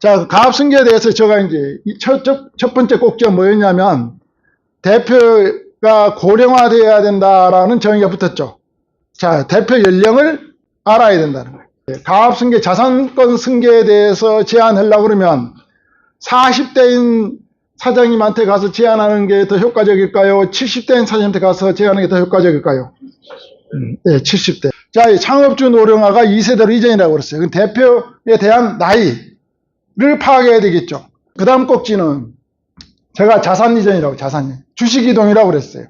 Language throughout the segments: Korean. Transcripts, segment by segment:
자, 가압승계에 대해서 제가 이제 첫 번째 꼭지가 뭐였냐면, 대표가 고령화되어야 된다라는 정의가 붙었죠. 자, 대표 연령을 알아야 된다는 거예요. 가압승계, 자산권 승계에 대해서 제안하려고 그러면 40대인 사장님한테 가서 제안하는 게 더 효과적일까요? 70대인 사장님한테 가서 제안하는 게 더 효과적일까요? 네, 70대. 자, 창업주 노령화가 2세대로 이전이라고 그랬어요. 그 대표에 대한 나이를 파악해야 되겠죠. 그 다음 꼭지는 제가 자산 이전이라고, 자산. 주식 이동이라고 그랬어요.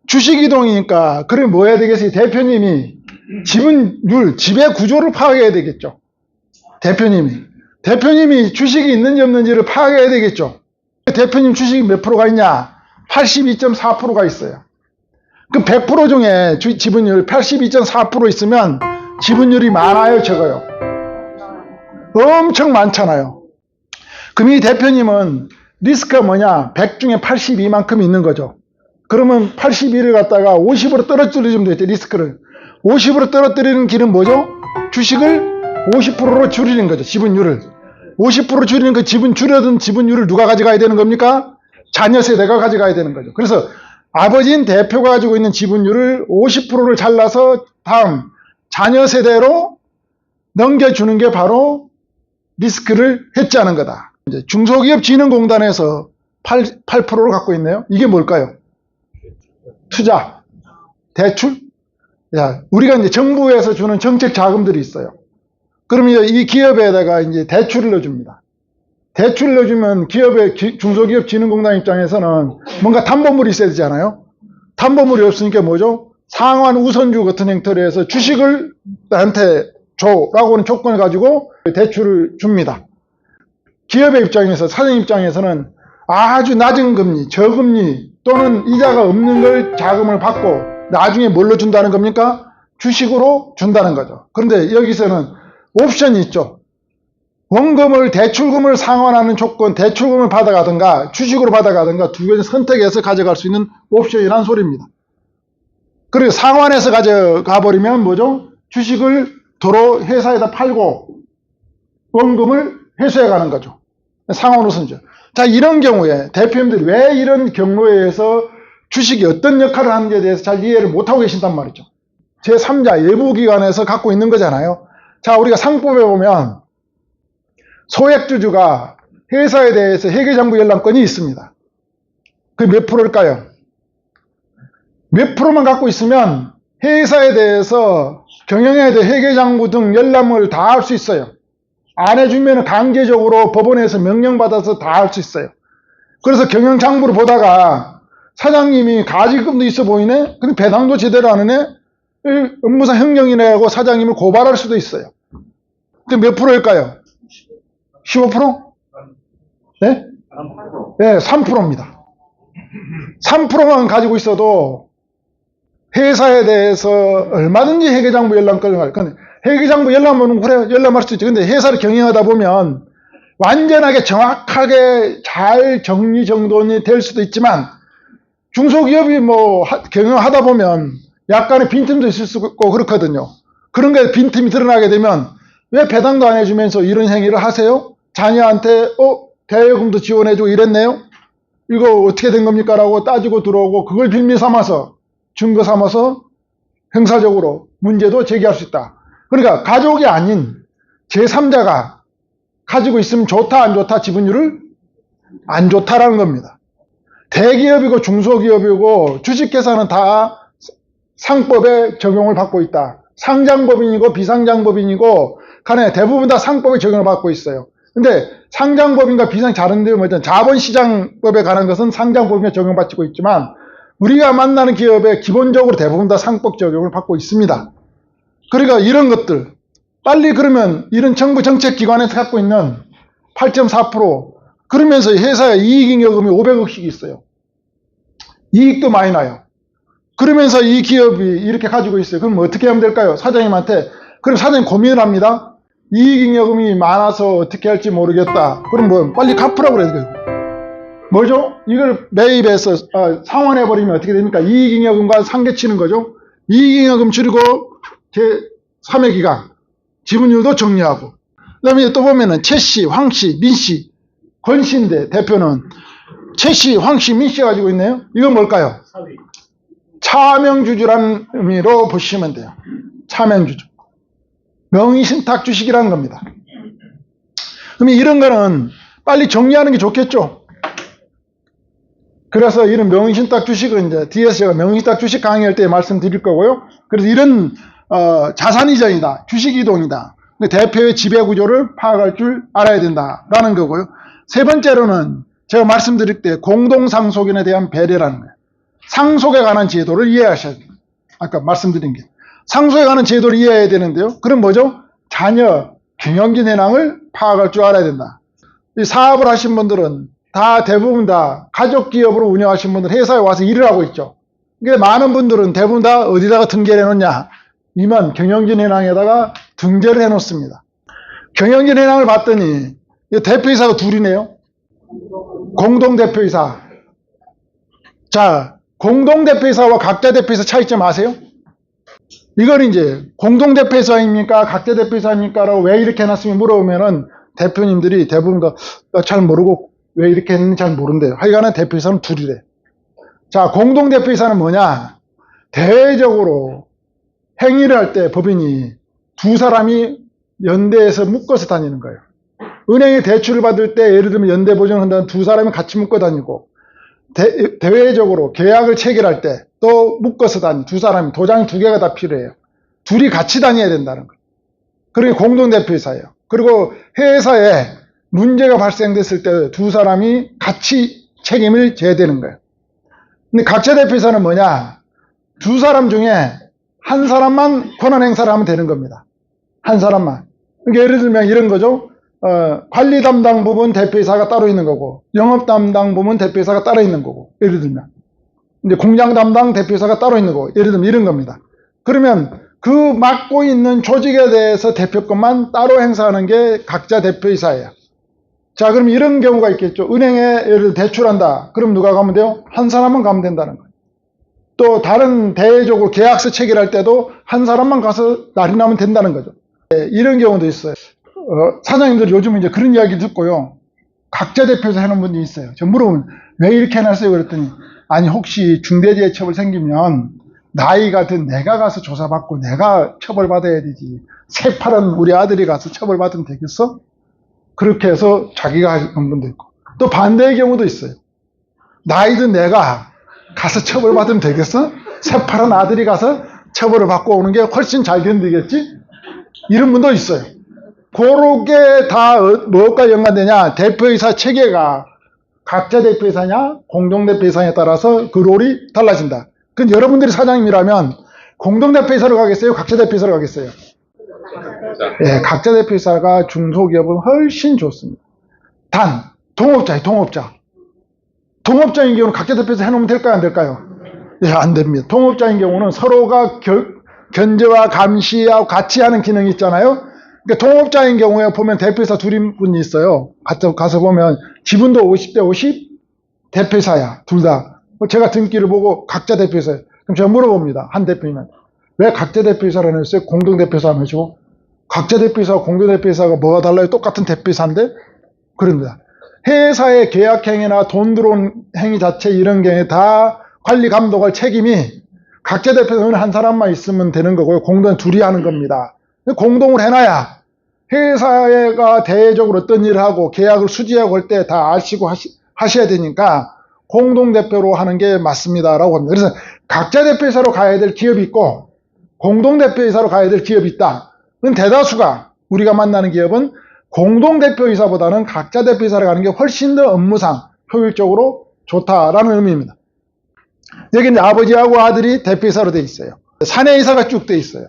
주식 이동이니까, 그럼 뭐 해야 되겠어요? 대표님이 지분율, 지배 구조를 파악해야 되겠죠. 대표님이 주식이 있는지 없는지를 파악해야 되겠죠. 대표님 주식이 몇 프로가 있냐? 82.4%가 있어요. 그 100% 중에 지분율 82.4% 있으면 지분율이 많아요, 적어요? 엄청 많잖아요. 그럼 이 대표님은 리스크가 뭐냐? 100 중에 82만큼 있는 거죠. 그러면 82를 갖다가 50으로 떨어뜨리면 되죠, 리스크를. 50으로 떨어뜨리는 길은 뭐죠? 주식을 50%로 줄이는 거죠, 지분율을. 50% 줄이는 그 줄여든 지분율을 누가 가져가야 되는 겁니까? 자녀 세대가 가져가야 되는 거죠. 그래서 아버지인 대표가 가지고 있는 지분율을 50%를 잘라서 다음 자녀 세대로 넘겨주는 게 바로 리스크를 해지하는 거다. 이제 중소기업진흥공단에서 8%를 갖고 있네요. 이게 뭘까요? 투자, 대출? 야, 우리가 이제 정부에서 주는 정책 자금들이 있어요. 그러면 이 기업에다가 이제 대출을 넣어줍니다. 대출을 넣어주면 중소기업진흥공단 입장에서는 뭔가 담보물이 있어야 되잖아요. 담보물이 없으니까 뭐죠? 상환 우선주 같은 형태로 해서 주식을 나한테 줘라고 하는 조건을 가지고 대출을 줍니다. 기업의 입장에서, 사장 입장에서는 아주 낮은 금리, 저금리 또는 이자가 없는 걸 자금을 받고 나중에 뭘로 준다는 겁니까? 주식으로 준다는 거죠. 그런데 여기서는 옵션이 있죠. 원금을, 대출금을 상환하는 조건, 대출금을 받아가든가 주식으로 받아가든가 두 개를 선택해서 가져갈 수 있는 옵션이란 소리입니다. 그리고 상환해서 가져가 버리면 뭐죠? 주식을 도로 회사에다 팔고 원금을 회수해 가는 거죠. 상환 우선이죠. 자, 이런 경우에 대표님들이 왜 이런 경로에 의해서 주식이 어떤 역할을 하는지에 대해서 잘 이해를 못하고 계신단 말이죠. 제3자 예부기관에서 갖고 있는 거잖아요. 자, 우리가 상법에 보면 소액주주가 회사에 대해서 회계장부 열람권이 있습니다. 그게 몇 프로일까요? 몇 프로만 갖고 있으면 회사에 대해서 경영에 대해 회계장부 등 열람을 다 할 수 있어요. 안 해주면 강제적으로 법원에서 명령받아서 다 할 수 있어요. 그래서 경영장부를 보다가 사장님이 가지금도 있어 보이네? 근데 배당도 제대로 안 하네? 업무상 횡령이라고 사장님을 고발할 수도 있어요. 근데 몇 프로일까요? 15%? 네? 네, 3%입니다. 3%만 가지고 있어도 회사에 대해서 얼마든지 회계장부 열람권을 할 건데, 회계장부 열람은 그래, 열람할 수 있죠. 근데 회사를 경영하다 보면 완전하게 정확하게 잘 정리정돈이 될 수도 있지만, 중소기업이 뭐 경영하다 보면 약간의 빈틈도 있을 수 있고 그렇거든요. 그런 게 빈틈이 드러나게 되면 왜 배당도 안 해주면서 이런 행위를 하세요? 자녀한테 대여금도 지원해주고 이랬네요? 이거 어떻게 된 겁니까? 라고 따지고 들어오고 그걸 빌미 삼아서 증거 삼아서 형사적으로 문제도 제기할 수 있다. 그러니까 가족이 아닌 제3자가 가지고 있으면 좋다 안 좋다 지분율을 안 좋다라는 겁니다. 대기업이고 중소기업이고 주식회사는 다 상법에 적용을 받고 있다. 상장법인이고 비상장법인이고 간에 대부분 다 상법에 적용을 받고 있어요. 근데 상장법인과 비상 다른 데 뭐죠? 자본시장법에 관한 것은 상장법인에 적용받고 있지만 우리가 만나는 기업에 기본적으로 대부분 다 상법 적용을 받고 있습니다. 그러니까 이런 것들 빨리 그러면 이런 정부 정책기관에서 갖고 있는 8.4% 그러면서 회사의 이익잉여금이 500억씩 있어요. 이익도 많이 나요. 그러면서 이 기업이 이렇게 가지고 있어요. 그럼 어떻게 하면 될까요? 사장님한테. 그럼 사장님 고민을 합니다. 이익잉여금이 많아서 어떻게 할지 모르겠다. 그럼 뭐 빨리 갚으라고 그래야 돼요. 뭐죠? 이걸 매입해서 상환해버리면 어떻게 됩니까? 이익잉여금과 상계치는 거죠. 이익잉여금 줄이고 제3회 기간 지분율도 정리하고 그 다음에 또 보면은 최 씨, 황 씨, 민 씨, 권 씨인데 대표는 최 씨, 황 씨, 민 씨가 가지고 있네요. 이건 뭘까요? 차명주주라는 의미로 보시면 돼요. 차명주주. 명의신탁 주식이라는 겁니다. 그러면 이런 거는 빨리 정리하는 게 좋겠죠? 그래서 이런 명의신탁 주식은 이제 뒤에서 제가 명의신탁 주식 강의할 때 말씀드릴 거고요. 그래서 이런 자산 이전이다, 주식 이동이다. 대표의 지배 구조를 파악할 줄 알아야 된다라는 거고요. 세 번째로는 제가 말씀드릴 때 공동상속인에 대한 배려라는 거예요. 상속에 관한 제도를 이해하셔야 돼요. 아까 말씀드린 게. 상속에 관한 제도를 이해해야 되는데요. 그럼 뭐죠? 자녀, 경영진 현황을 파악할 줄 알아야 된다. 이 사업을 하신 분들은 대부분 다 가족 기업으로 운영하신 분들 회사에 와서 일을 하고 있죠. 그러니까 많은 분들은 대부분 다 어디다가 등재를 해놓냐? 이만 경영진 현황에다가 등재를 해놓습니다. 경영진 현황을 봤더니 대표이사가 둘이네요. 공동대표이사. 자, 공동대표이사와 각자 대표이사 차이점 아세요? 이걸 이제 공동대표이사입니까? 각자 대표이사입니까? 라고 왜 이렇게 해놨으면 물어보면은 대표님들이 대부분 다 잘 모르고 왜 이렇게 했는지 잘 모른대요. 하여간은 대표이사는 둘이래. 자, 공동대표이사는 뭐냐? 대외적으로 행위를 할 때 법인이 두 사람이 연대해서 묶어서 다니는 거예요. 은행에 대출을 받을 때 예를 들면 연대 보증을 한다는 두 사람이 같이 묶어 다니고 대외적으로 계약을 체결할 때 또 묶어서 다니는 두 사람이 도장이 두 개가 다 필요해요. 둘이 같이 다녀야 된다는 거예요. 그게 공동대표이사예요. 그리고 회사에 문제가 발생됐을 때 두 사람이 같이 책임을 져야 되는 거예요. 근데 각자 대표이사는 뭐냐? 두 사람 중에 한 사람만 권한 행사를 하면 되는 겁니다. 한 사람만. 그러니까 예를 들면 이런 거죠. 관리 담당 부분 대표이사가 따로 있는 거고, 영업 담당 부분 대표이사가 따로 있는 거고, 예를 들면. 이제 공장 담당 대표이사가 따로 있는 거고, 예를 들면 이런 겁니다. 그러면 그 맡고 있는 조직에 대해서 대표권만 따로 행사하는 게 각자 대표이사예요. 자, 그럼 이런 경우가 있겠죠. 은행에 예를 들어 대출한다. 그럼 누가 가면 돼요? 한 사람만 가면 된다는 거예요. 또 다른 대외적으로 계약서 체결할 때도 한 사람만 가서 날이 나면 된다는 거죠. 이런 경우도 있어요. 사장님들 요즘 이제 그런 이야기 듣고요. 각자 대표에서 해놓은 분이 있어요. 저 물어보면 왜 이렇게 해놨어요? 그랬더니 아니 혹시 중대재해처벌 생기면 나이가 든 내가 가서 조사받고 내가 처벌받아야 되지. 새파란 우리 아들이 가서 처벌받으면 되겠어? 그렇게 해서 자기가 하는 분도 있고 또 반대의 경우도 있어요. 나이 든 내가 가서 처벌받으면 되겠어? 새파란 아들이 가서 처벌을 받고 오는 게 훨씬 잘 견디겠지? 이런 분도 있어요. 그렇게 다 무엇과 연관되냐? 대표이사 체계가 각자 대표이사냐 공동대표이사에 따라서 그 롤이 달라진다. 그럼 여러분들이 사장님이라면 공동대표이사로 가겠어요? 각자 대표이사로 가겠어요? 예, 각자 대표이사가 중소기업은 훨씬 좋습니다. 단 동업자예요. 동업자인 경우는 각자 대표이사 해놓으면 될까요? 안 될까요? 예, 안 됩니다. 동업자인 경우는 서로가 견제와 감시하고 같이 하는 기능이 있잖아요. 그러니까 동업자인 경우에 보면 대표이사 둘분이 있어요. 가서 보면 지분도 50대 50 대표이사야. 둘 다. 제가 등기를 보고 각자 대표이사예요. 그럼 제가 물어봅니다. 한 대표님은 왜 각자 대표이사를 했어요? 공동대표이사 하면 해주고 각자 대표이사와 공동대표이사가 뭐가 달라요? 똑같은 대표이사인데? 그럽니다. 회사의 계약행위나 돈 들어온 행위 자체 이런 경우에 다 관리 감독할 책임이 각자 대표는 한 사람만 있으면 되는 거고요. 공동은 둘이 하는 겁니다. 공동을 해놔야 회사가 대외적으로 어떤 일을 하고 계약을 수지하고 할 때 다 아시고 하셔야 되니까 공동대표로 하는 게 맞습니다라고 합니다. 그래서 각자 대표이사로 가야 될 기업이 있고 공동대표이사로 가야 될 기업이 있다. 그럼 대다수가 우리가 만나는 기업은 공동대표이사보다는 각자 대표이사로 가는 게 훨씬 더 업무상 효율적으로 좋다라는 의미입니다. 여기 이제 아버지하고 아들이 대표이사로 돼 있어요. 사내이사가 쭉 돼 있어요.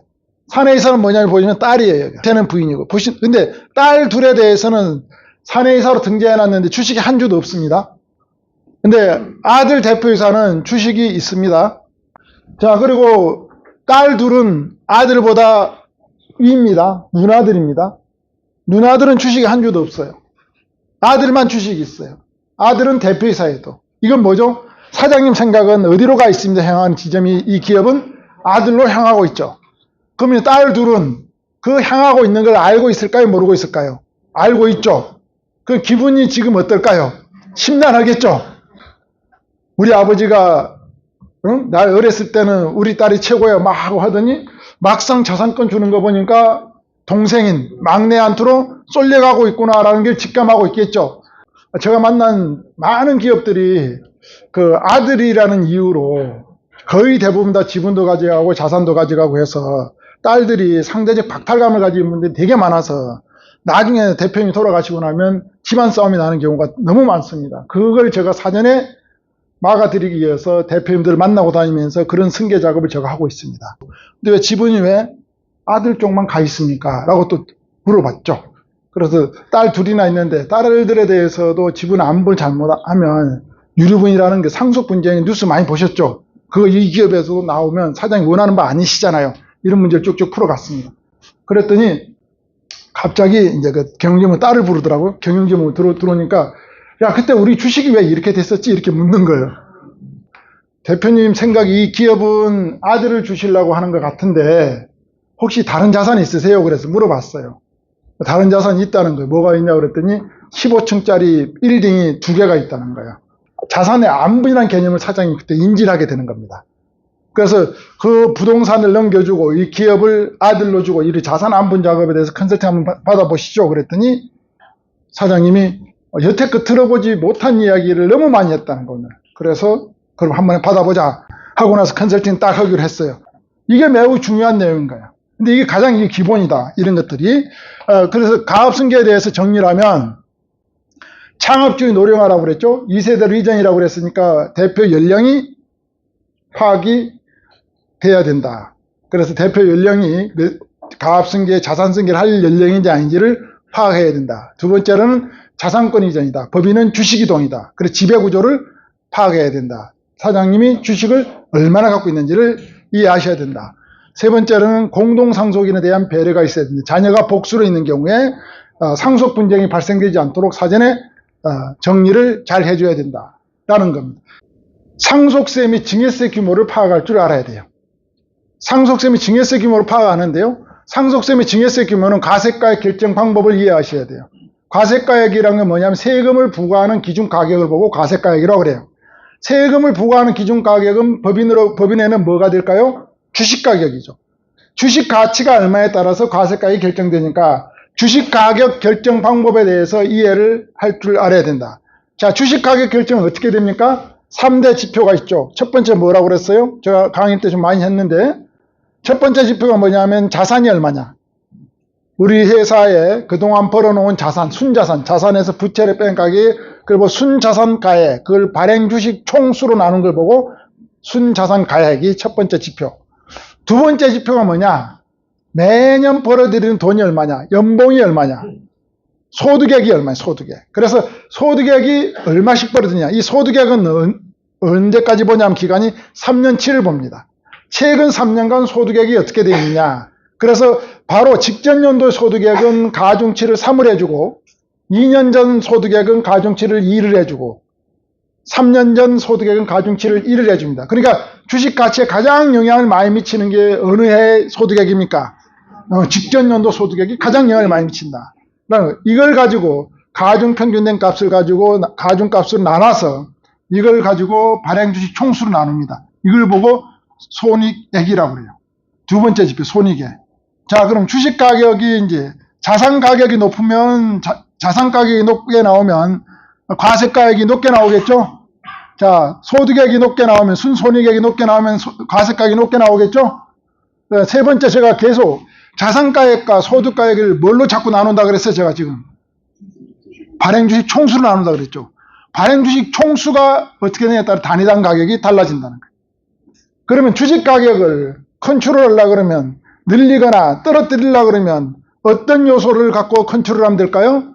사내이사는 뭐냐면 보시면 딸이에요. 걔는 부인이고. 근데 딸 둘에 대해서는 사내이사로 등재해놨는데 주식이 한 주도 없습니다. 근데 아들 대표이사는 주식이 있습니다. 자, 그리고 딸 둘은 아들보다 위입니다. 누나들입니다. 누나들은 주식이 한 주도 없어요. 아들만 주식이 있어요. 아들은 대표이사에도. 이건 뭐죠? 사장님 생각은 어디로 가 있습니다. 향하는 지점이 이 기업은 아들로 향하고 있죠. 그러면 딸 둘은 그 향하고 있는 걸 알고 있을까요? 모르고 있을까요? 알고 있죠. 그 기분이 지금 어떨까요? 심란하겠죠. 우리 아버지가 나 어렸을 때는 우리 딸이 최고야 막 하고 하더니 막상 자산권 주는 거 보니까 동생인 막내한테로 쏠려가고 있구나라는 걸 직감하고 있겠죠. 제가 만난 많은 기업들이 그 아들이라는 이유로 거의 대부분 다 지분도 가져가고 자산도 가져가고 해서 딸들이 상대적 박탈감을 가지는 분들이 되게 많아서 나중에 대표님이 돌아가시고 나면 집안 싸움이 나는 경우가 너무 많습니다. 그걸 제가 사전에 막아드리기 위해서 대표님들을 만나고 다니면서 그런 승계 작업을 제가 하고 있습니다. 근데 왜 지분이 왜 아들 쪽만 가 있습니까? 라고 또 물어봤죠. 그래서 딸 둘이나 있는데 딸들에 대해서도 지분 안분 잘못하면 유류분이라는 게 상속 분쟁의 뉴스 많이 보셨죠? 그거 이 기업에서도 나오면 사장이 원하는 바 아니시잖아요. 이런 문제를 쭉쭉 풀어갔습니다. 그랬더니 갑자기 이제 그 경영지원 딸을 부르더라고요. 경영지원 들어오니까 야, 그때 우리 주식이 왜 이렇게 됐었지? 이렇게 묻는 거예요. 대표님 생각이 이 기업은 아들을 주시려고 하는 것 같은데 혹시 다른 자산이 있으세요? 그래서 물어봤어요. 다른 자산이 있다는 거예요. 뭐가 있냐 그랬더니 15층짜리 빌딩이 2개가 있다는 거예요. 자산의 안분이라는 개념을 사장님이 그때 인지를 하게 되는 겁니다. 그래서 그 부동산을 넘겨주고 이 기업을 아들로 주고 이 자산 안분 작업에 대해서 컨설팅 한번 받아보시죠. 그랬더니 사장님이 여태껏 들어보지 못한 이야기를 너무 많이 했다는 겁니다. 그래서 그럼 한번 받아보자 하고 나서 컨설팅 딱 하기로 했어요. 이게 매우 중요한 내용인 거예요. 근데 이게 가장 이게 기본이다. 이런 것들이. 그래서 가업승계에 대해서 정리를 하면 창업주의 노령화라고 그랬죠. 2세대로 이전이라고 그랬으니까 대표 연령이 파악이 돼야 된다. 그래서 대표 연령이 가업승계, 자산승계를 할 연령인지 아닌지를 파악해야 된다. 두 번째로는 자산권 이전이다. 법인은 주식이동이다. 그래서 지배구조를 파악해야 된다. 사장님이 주식을 얼마나 갖고 있는지를 이해하셔야 된다. 세 번째로는 공동상속인에 대한 배려가 있어야 된다. 자녀가 복수로 있는 경우에 상속 분쟁이 발생되지 않도록 사전에 정리를 잘 해줘야 된다라는 겁니다. 상속세 및 증여세 규모를 파악할 줄 알아야 돼요. 상속세 및 증여세 규모를 파악하는데요. 상속세 및 증여세 규모는 가세가액 결정 방법을 이해하셔야 돼요. 과세가액이라는 건 뭐냐면 세금을 부과하는 기준 가격을 보고 과세가액이라고 그래요. 세금을 부과하는 기준 가격은 법인에는 뭐가 될까요? 주식 가격이죠. 주식 가치가 얼마에 따라서 과세가액이 결정되니까 주식 가격 결정 방법에 대해서 이해를 할 줄 알아야 된다. 자, 주식 가격 결정은 어떻게 됩니까? 3대 지표가 있죠. 첫 번째 뭐라고 그랬어요? 제가 강의 때 좀 많이 했는데 첫 번째 지표가 뭐냐면 자산이 얼마냐. 우리 회사에 그동안 벌어놓은 자산, 순자산, 자산에서 부채를 뺀 가격이 그리고 순자산가액, 그걸 발행주식 총수로 나눈 걸 보고 순자산가액이 첫 번째 지표. 두 번째 지표가 뭐냐? 매년 벌어들이는 돈이 얼마냐? 연봉이 얼마냐? 소득액이 얼마냐? 소득액. 그래서 소득액이 얼마씩 벌어지냐? 이 소득액은 언제까지 보냐면 기간이 3년치를 봅니다. 최근 3년간 소득액이 어떻게 되어 있느냐? 그래서 바로 직전 연도의 소득액은 가중치를 3을 해주고 2년 전 소득액은 가중치를 2를 해주고 3년 전 소득액은 가중치를 1을 해줍니다. 그러니까 주식 가치에 가장 영향을 많이 미치는 게 어느 해의 소득액입니까? 직전 연도 소득액이 가장 영향을 많이 미친다. 이걸 가지고 가중 평균된 값을 가지고 가중값으로 나눠서 이걸 가지고 발행주식 총수로 나눕니다. 이걸 보고 손익액이라고 그래요. 두 번째 지표 손익액. 자, 그럼 주식 가격이 이제 자산 가격이 높으면 자산 가격이 높게 나오면 과세가액이 높게 나오겠죠? 자, 소득액이 높게 나오면 순손익액이 높게 나오면 과세가액이 높게 나오겠죠? 세 번째 제가 계속 자산가액과 소득가액을 뭘로 자꾸 나눈다 그랬어요, 제가 지금. 발행주식 총수로 나눈다 그랬죠. 발행주식 총수가 어떻게 되냐에 따라 단위당 가격이 달라진다는 거예요. 그러면 주식 가격을 컨트롤하려고 그러면 늘리거나 떨어뜨리려고 그러면 어떤 요소를 갖고 컨트롤하면 될까요?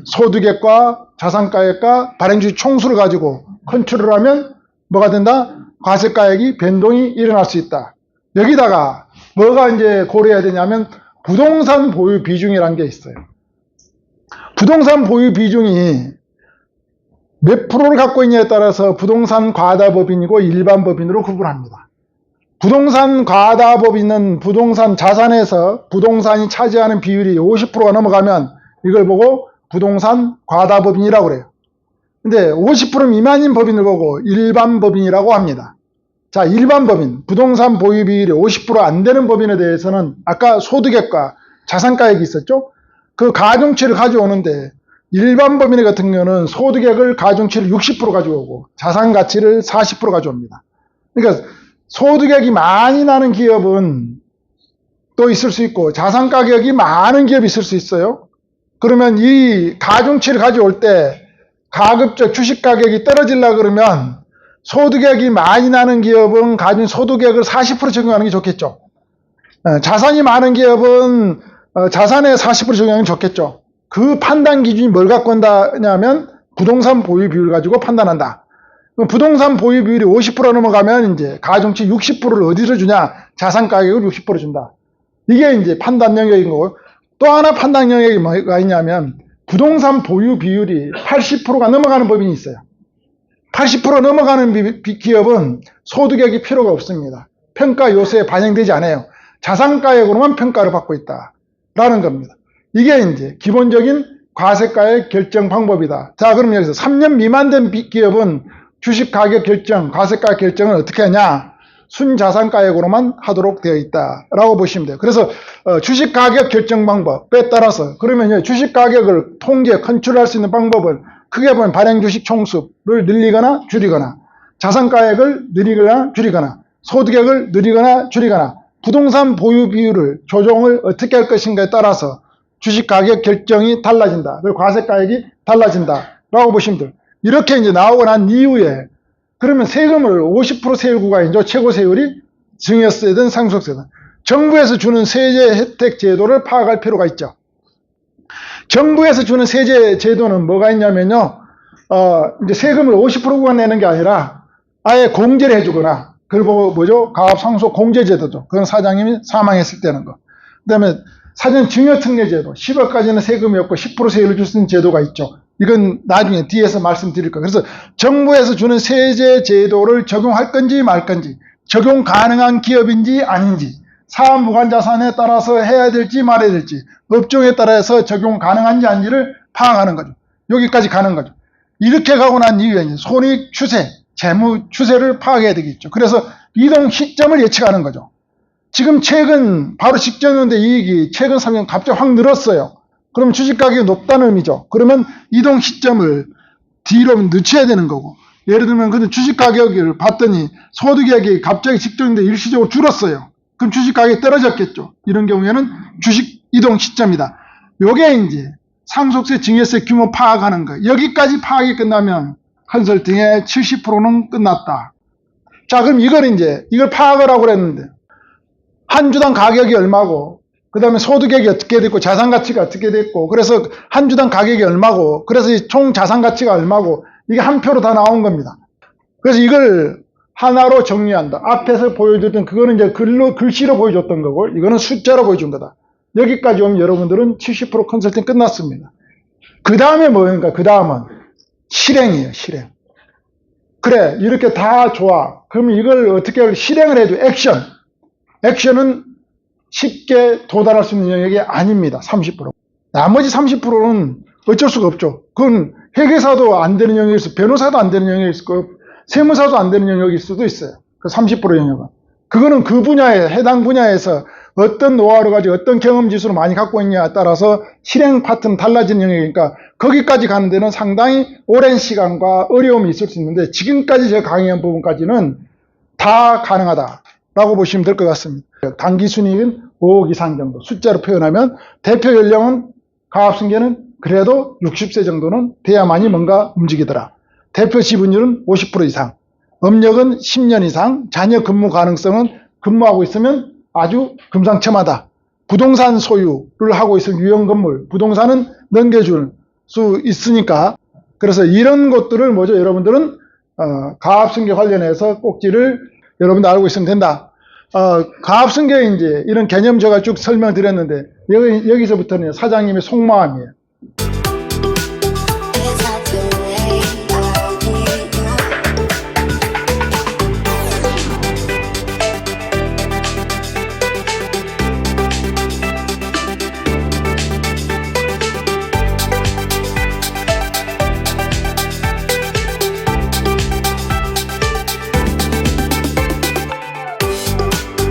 소득액과 자산가액과 발행주식 총수를 가지고 컨트롤하면 뭐가 된다? 과세가액이 변동이 일어날 수 있다. 여기다가 뭐가 이제 고려해야 되냐면 부동산 보유 비중이라는 게 있어요. 부동산 보유 비중이 몇 프로를 갖고 있냐에 따라서 부동산 과다법인이고 일반 법인으로 구분합니다. 부동산 과다법이 있는 부동산 자산에서 부동산이 차지하는 비율이 50%가 넘어가면 이걸 보고 부동산 과다법인이라고 그래요. 근데 50% 미만인 법인을 보고 일반 법인이라고 합니다. 자, 일반 법인, 부동산 보유 비율이 50%안 되는 법인에 대해서는 아까 소득액과 자산가액이 있었죠? 그 가중치를 가져오는데 일반 법인 같은 경우는 소득액을 가중치를 60% 가져오고 자산가치를 40% 가져옵니다. 그러니까 소득액이 많이 나는 기업은 또 있을 수 있고 자산 가격이 많은 기업이 있을 수 있어요. 그러면 이 가중치를 가져올 때 가급적 주식 가격이 떨어지려고 그러면 소득액이 많이 나는 기업은 가진 소득액을 40% 적용하는 게 좋겠죠. 자산이 많은 기업은 자산에 40% 적용하는 게 좋겠죠. 그 판단 기준이 뭘 갖고 온다냐면 부동산 보유 비율 가지고 판단한다. 부동산 보유 비율이 50% 넘어가면 이제 가중치 60%를 어디서 주냐? 자산 가격을 60% 준다. 이게 이제 판단 영역인 거고, 또 하나 판단 영역이 뭐가 있냐면 부동산 보유 비율이 80%가 넘어가는 법인이 있어요. 80% 넘어가는 기업은 소득액이 필요가 없습니다. 평가 요소에 반영되지 않아요. 자산가액으로만 평가를 받고 있다라는 겁니다. 이게 이제 기본적인 과세가액 결정 방법이다. 자, 그럼 여기서 3년 미만 된 기업은 주식 가격 결정, 과세가 결정을 어떻게 하냐? 순자산가액으로만 하도록 되어 있다라고 보시면 돼요. 그래서 주식 가격 결정 방법에 따라서 그러면 주식 가격을 통제, 컨트롤할 수 있는 방법은 크게 보면 발행 주식 총수를 늘리거나 줄이거나, 자산가액을 늘리거나 줄이거나, 소득액을 늘리거나 줄이거나, 부동산 보유 비율을 조정을 어떻게 할 것인가에 따라서 주식 가격 결정이 달라진다. 그리고 과세가액이 달라진다라고 보시면 돼요. 이렇게 이제 나오고 난 이후에 그러면 세금을 50% 세율 구간이죠. 최고 세율이 증여세든 상속세든 정부에서 주는 세제 혜택 제도를 파악할 필요가 있죠. 정부에서 주는 세제 제도는 뭐가 있냐면요. 이제 세금을 50% 구간 내는 게 아니라 아예 공제를 해주거나, 그걸 보고 뭐죠? 가압상속 공제 제도죠. 그건 사장님이 사망했을 때는 거. 그 다음에 사전 증여특례제도, 10억까지는 세금이 없고 10% 세율을 줄 수 있는 제도가 있죠. 이건 나중에 뒤에서 말씀드릴 거예요. 그래서 정부에서 주는 세제 제도를 적용할 건지 말 건지, 적용 가능한 기업인지 아닌지, 사무관자산에 따라서 해야 될지 말아야 될지, 업종에 따라서 적용 가능한지 아닌지를 파악하는 거죠. 여기까지 가는 거죠. 이렇게 가고 난 이후에 손익 추세, 재무 추세를 파악해야 되겠죠. 그래서 이동 시점을 예측하는 거죠. 지금 최근 바로 직전인데 이익이 최근 3년 갑자기 확 늘었어요. 그럼 주식 가격이 높다는 의미죠. 그러면 이동 시점을 뒤로 늦춰야 되는 거고, 예를 들면 근데 주식 가격을 봤더니 소득액이 갑자기 직전인데 일시적으로 줄었어요. 그럼 주식 가격이 떨어졌겠죠. 이런 경우에는 주식 이동 시점이다. 요게 이제 상속세, 증여세 규모 파악하는 거. 여기까지 파악이 끝나면 컨설팅의 70%는 끝났다. 자, 그럼 이걸 파악을 하고 그랬는데 한 주당 가격이 얼마고, 그 다음에 소득액이 어떻게 됐고, 자산가치가 어떻게 됐고, 그래서 한 주당 가격이 얼마고, 그래서 총 자산가치가 얼마고, 이게 한 표로 다 나온 겁니다. 그래서 이걸 하나로 정리한다. 앞에서 보여줬던 그거는 이제 글씨로 보여줬던 거고, 이거는 숫자로 보여준 거다. 여기까지 오면 여러분들은 70% 컨설팅 끝났습니다. 그 다음에 뭐입니까? 그 다음은 실행이에요, 실행. 그래, 이렇게 다 좋아. 그러면 이걸 어떻게 실행을 해도 액션은 쉽게 도달할 수 있는 영역이 아닙니다. 30%. 나머지 30%는 어쩔 수가 없죠. 그건 회계사도 안 되는 영역일 수, 변호사도 안 되는 영역일 수 있고, 세무사도 안 되는 영역일 수도 있어요. 그 30% 영역은. 그거는 그 분야에, 해당 분야에서 어떤 노하우를 가지고 어떤 경험 지수를 많이 갖고 있냐에 따라서 실행 파트는 달라지는 영역이니까 거기까지 가는 데는 상당히 오랜 시간과 어려움이 있을 수 있는데, 지금까지 제가 강의한 부분까지는 다 가능하다라고 보시면 될 것 같습니다. 단기 순이익은 5억 이상 정도, 숫자로 표현하면 대표 연령은 가압승계는 그래도 60세 정도는 돼야만이 뭔가 움직이더라. 대표 지분율은 50% 이상, 업력은 10년 이상, 자녀 근무 가능성은 근무하고 있으면 아주 금상첨화다. 부동산 소유를 하고 있을 유형 건물, 부동산은 넘겨줄 수 있으니까, 그래서 이런 것들을 뭐죠? 여러분들은 가압승계 관련해서 꼭지를 여러분들 알고 있으면 된다. 가압승계 이제 이런 개념 제가 쭉 설명드렸는데 여기서부터는 사장님의 속마음이에요.